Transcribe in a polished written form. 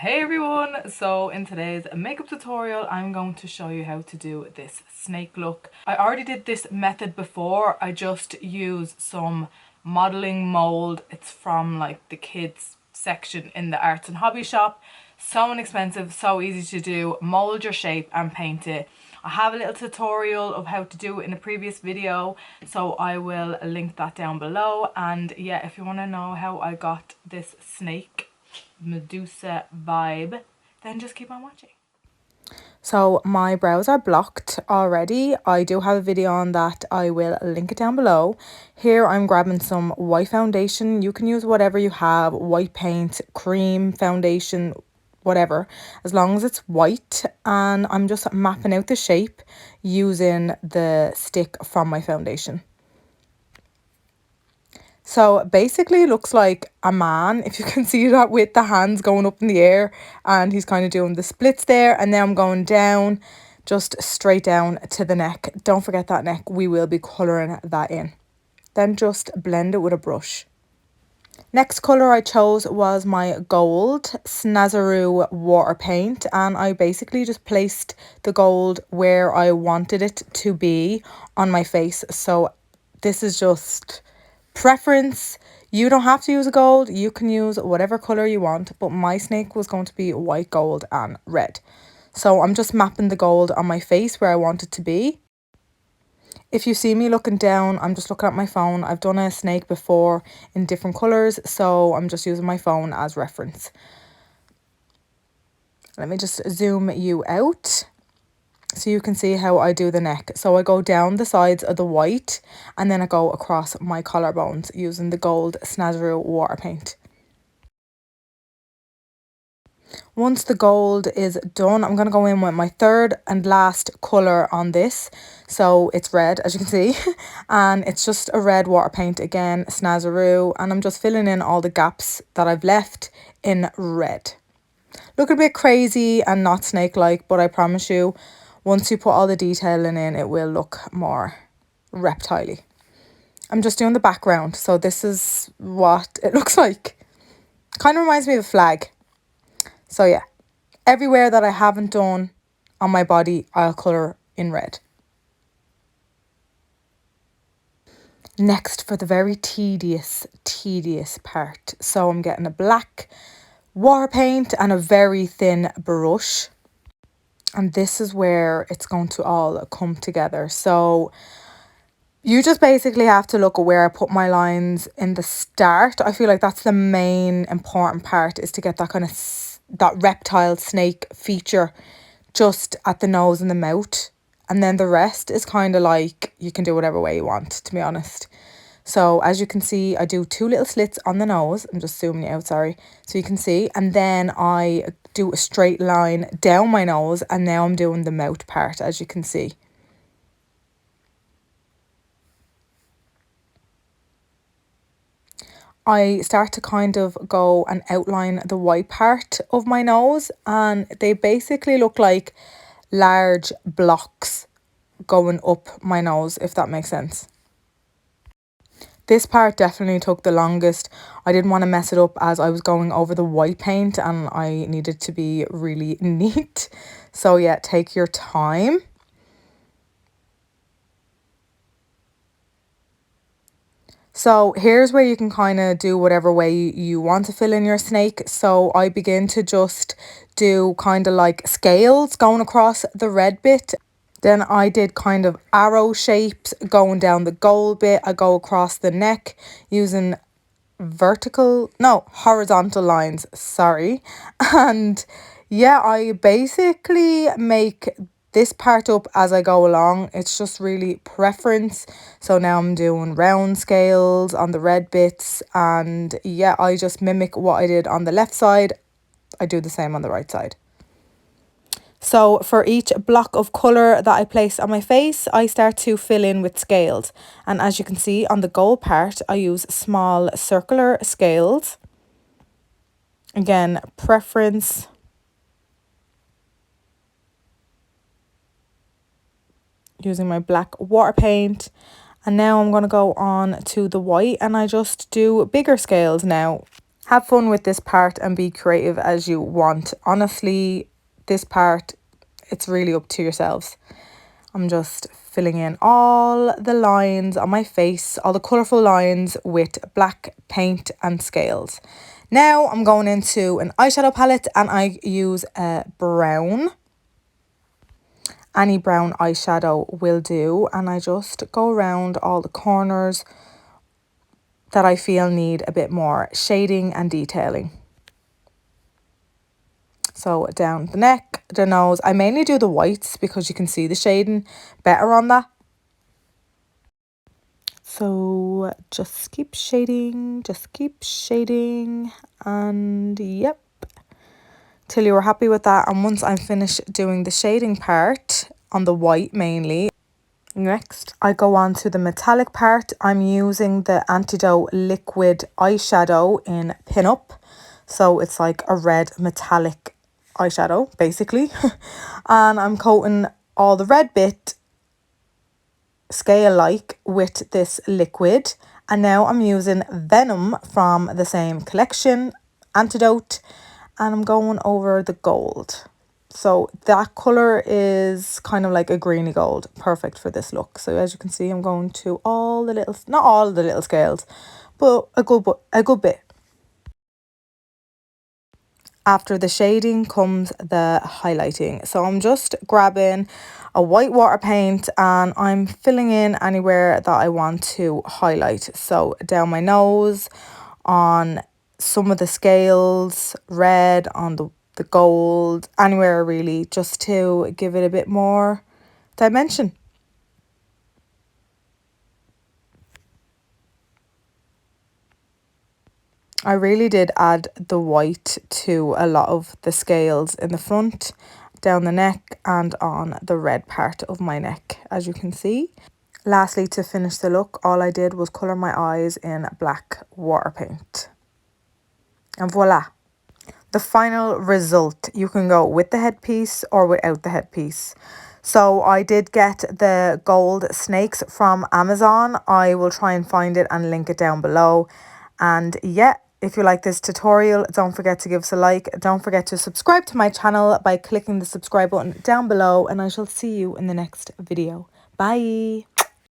Hey everyone, so in today's makeup tutorial I'm going to show you how to do this snake look. I already did this method before. I just used some modeling mold. It's from like the kids section in the arts and hobby shop. So inexpensive, so easy to do. Mold your shape and paint it. I have a little tutorial of how to do it in a previous video, so I will link that down below. And yeah, if you want to know how I got this snake Medusa vibe, then just keep on watching. So my brows are blocked already. I do have a video on that. I will link it down below. Here I'm grabbing some white foundation. You can use whatever you have, white paint, cream foundation, whatever, as long as it's white. And I'm just mapping out the shape using the stick from my foundation. So basically it looks like a man, if you can see that, with the hands going up in the air, and he's kind of doing the splits there. And then I'm going down, just straight down to the neck. Don't forget that neck, we will be colouring that in. Then just blend it with a brush. Next colour I chose was my gold Snazaroo water paint, and I basically just placed the gold where I wanted it to be on my face. So this is just preference. You don't have to use a gold, you can use whatever colour you want, but my snake was going to be white, gold and red. So I'm just mapping the gold on my face where I want it to be. If you see me looking down, I'm just looking at my phone. I've done a snake before in different colours, so I'm just using my phone as reference. Let me just zoom you out so you can see how I do the neck. So I go down the sides of the white and then I go across my collarbones using the gold Snazaroo water paint. Once the gold is done, I'm going to go in with my third and last colour on this. So it's red, as you can see, and it's just a red water paint again, Snazaroo, and I'm just filling in all the gaps that I've left in red. Look a bit crazy and not snake-like, but I promise you, once you put all the detailing in, it will look more reptile-y. I'm just doing the background, so this is what it looks like. Kind of reminds me of a flag. So yeah, everywhere that I haven't done on my body, I'll colour in red. Next, for the very tedious part. So I'm getting a black water paint and a very thin brush. And this is where it's going to all come together. So you just basically have to look at where I put my lines in the start. I feel like that's the main important part, is to get that kind of that reptile snake feature just at the nose and the mouth. And then the rest is kind of like, you can do whatever way you want, to be honest. So as you can see, I do two little slits on the nose. I'm just zooming it out, sorry. So you can see, and then I do a straight line down my nose, and now I'm doing the mouth part, as you can see. I start to kind of go and outline the white part of my nose, and they basically look like large blocks going up my nose, if that makes sense. This part definitely took the longest. I didn't want to mess it up as I was going over the white paint and I needed to be really neat. So yeah, take your time. So here's where you can kind of do whatever way you want to fill in your snake. So I begin to just do kind of like scales going across the red bit. Then I did kind of arrow shapes going down the gold bit. I go across the neck using horizontal lines, sorry. And yeah, I basically make this part up as I go along. It's just really preference. So now I'm doing round scales on the red bits, and yeah, I just mimic what I did on the left side. I do the same on the right side. So for each block of colour that I place on my face, I start to fill in with scales. And as you can see on the gold part, I use small circular scales. Again, preference. Using my black water paint. And now I'm going to go on to the white, and I just do bigger scales now. Have fun with this part and be creative as you want. Honestly, this part, it's really up to yourselves. I'm just filling in all the lines on my face, all the colourful lines with black paint and scales. Now I'm going into an eyeshadow palette and I use a brown. Any brown eyeshadow will do, and I just go around all the corners that I feel need a bit more shading and detailing. So down the neck, the nose, I mainly do the whites because you can see the shading better on that. So just keep shading, and yep, till you're happy with that. And once I'm finished doing the shading part on the white mainly, next I go on to the metallic part. I'm using the Antidote liquid eyeshadow in Pin Up. So it's like a red metallic eyeshadow basically. And I'm coating all the red bit scale like with this liquid. And now I'm using Venom from the same collection, Antidote, and I'm going over the gold. So that colour is kind of like a greeny gold, perfect for this look. So as you can see, I'm going to all the little, not all the little scales, but a good bit. After the shading comes the highlighting. So I'm just grabbing a white water paint and I'm filling in anywhere that I want to highlight. So down my nose, on some of the scales, red, on the gold, anywhere really, just to give it a bit more dimension. I really did add the white to a lot of the scales in the front, down the neck and on the red part of my neck, as you can see. Lastly, to finish the look, all I did was colour my eyes in black water paint. And voila! The final result, you can go with the headpiece or without the headpiece. So I did get the gold snakes from Amazon. I will try and find it and link it down below. And yeah, if you like this tutorial, don't forget to give us a like. Don't forget to subscribe to my channel by clicking the subscribe button down below. And I shall see you in the next video. Bye!